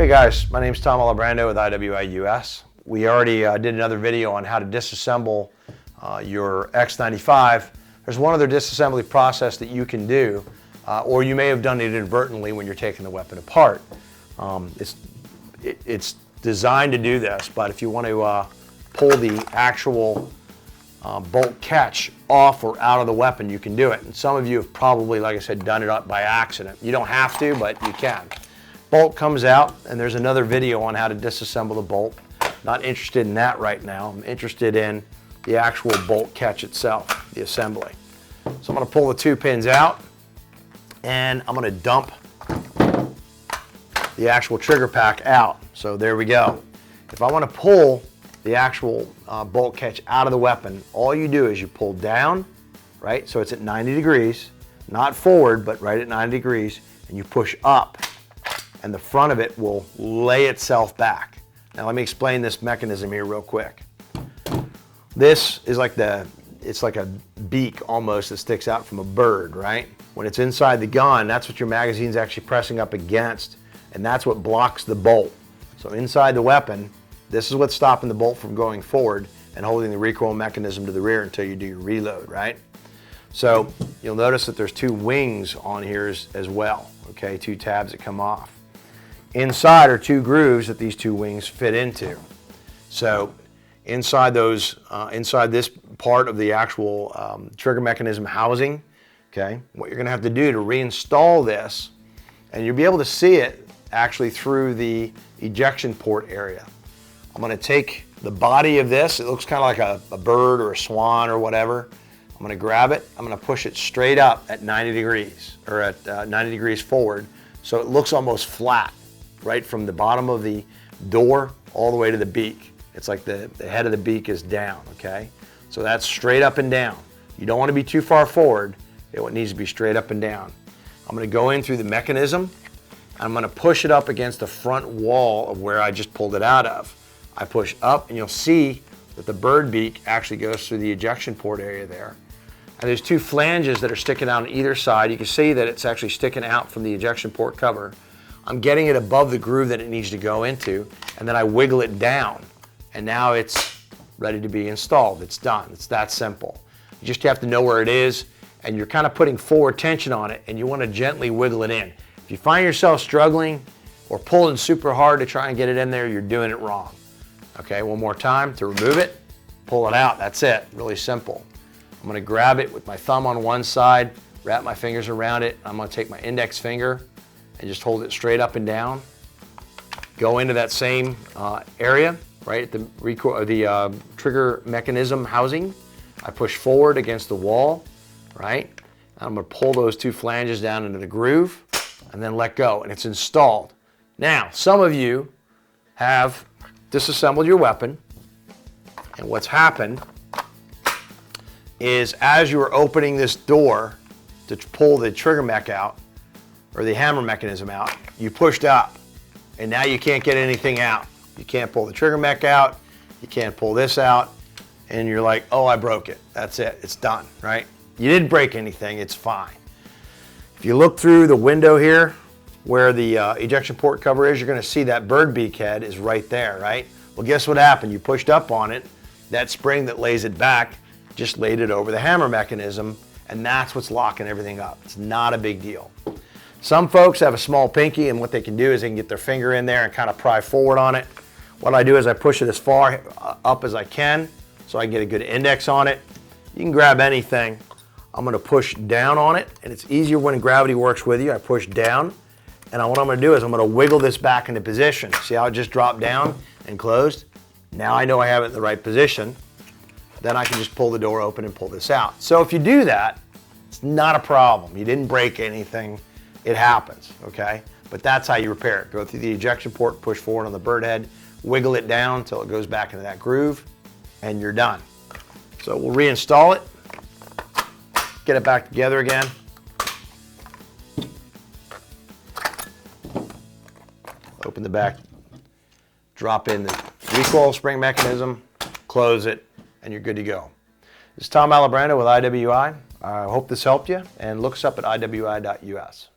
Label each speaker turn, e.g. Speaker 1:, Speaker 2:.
Speaker 1: guys, my name is Tom Alibrando with IWI US. We already did another video on how to disassemble your X95. There's one other disassembly process that you can do, or you may have done it inadvertently when you're taking the weapon apart. It's designed to do this, but if you want to pull the actual bolt catch off or out of the weapon, you can do it. And some of you have probably, like I said, done it up by accident. You don't have to, but you can. Bolt comes out, and there's another video on how to disassemble the bolt. Not interested in that right now. I'm interested in the actual bolt catch itself, the assembly. So I'm going to pull the two pins out, and I'm going to dump the actual trigger pack out. So there we go. If I want to pull the actual bolt catch out of the weapon, all you do is you pull down, right? So it's at 90 degrees, not forward, but right at 90 degrees, and you push up, and the front of it will lay itself back. Now let me explain this mechanism here real quick. This is like it's like a beak almost that sticks out from a bird, right? When it's inside the gun, that's what your magazine's actually pressing up against, and that's what blocks the bolt. So inside the weapon, this is what's stopping the bolt from going forward and holding the recoil mechanism to the rear until you do your reload, right? So you'll notice that there's two wings on here as well, okay? Two tabs that come off. Inside are two grooves that these two wings fit into. So inside inside this part of the actual trigger mechanism housing, okay, what you're gonna have to do to reinstall this, and you'll be able to see it actually through the ejection port area. I'm going to take the body of this. It looks kind of like a bird or a swan or whatever. I'm going to grab it. I'm going to push it straight up at 90 degrees or at 90 degrees forward, so it looks almost flat, right from the bottom of the door all the way to the beak. It's like the head of the beak is down, okay? So that's straight up and down. You don't want to be too far forward. It needs to be straight up and down. I'm going to go in through the mechanism. I'm going to push it up against the front wall of where I just pulled it out of. I push up, and you'll see that the bird beak actually goes through the ejection port area there. And there's two flanges that are sticking out on either side. You can see that it's actually sticking out from the ejection port cover. I'm getting it above the groove that it needs to go into, and then I wiggle it down, and now it's ready to be installed. It's done. It's that simple. You just have to know where it is, and you're kind of putting forward tension on it, and you want to gently wiggle it in. If you find yourself struggling or pulling super hard to try and get it in there, you're doing it wrong. Okay, one more time to remove it, pull it out. That's it, really simple. I'm gonna grab it with my thumb on one side, wrap my fingers around it. I'm gonna take my index finger and just hold it straight up and down. Go into that same area, right at the trigger mechanism housing. I push forward against the wall, right? I'm gonna pull those two flanges down into the groove and then let go, and it's installed. Now, some of you have disassembled your weapon, and what's happened is as you are opening this door to pull the trigger mech out, or the hammer mechanism out, you pushed up, and now you can't get anything out. You can't pull the trigger mech out, you can't pull this out, and you're like, oh, I broke it. That's it, it's done, right? You didn't break anything, it's fine. If you look through the window here, where the ejection port cover is, you're going to see that bird beak head is right there, right? Well, guess what happened? You pushed up on it. That spring that lays it back just laid it over the hammer mechanism, and that's what's locking everything up. It's not a big deal. Some folks have a small pinky, and what they can do is they can get their finger in there and kind of pry forward on it. What I do is I push it as far up as I can so I can get a good index on it. You can grab anything. I'm going to push down on it, and it's easier when gravity works with you. I push down. And what I'm going to do is I'm going to wiggle this back into position. See how it just dropped down and closed? Now I know I have it in the right position. Then I can just pull the door open and pull this out. So if you do that, it's not a problem. You didn't break anything. It happens, okay? But that's how you repair it. Go through the ejection port, push forward on the bird head, wiggle it down until it goes back into that groove, and you're done. So we'll reinstall it, get it back together again. Open the back, drop in the recoil spring mechanism, close it, and you're good to go. This is Tom Alibrando with IWI. I hope this helped you, and look us up at iwi.us.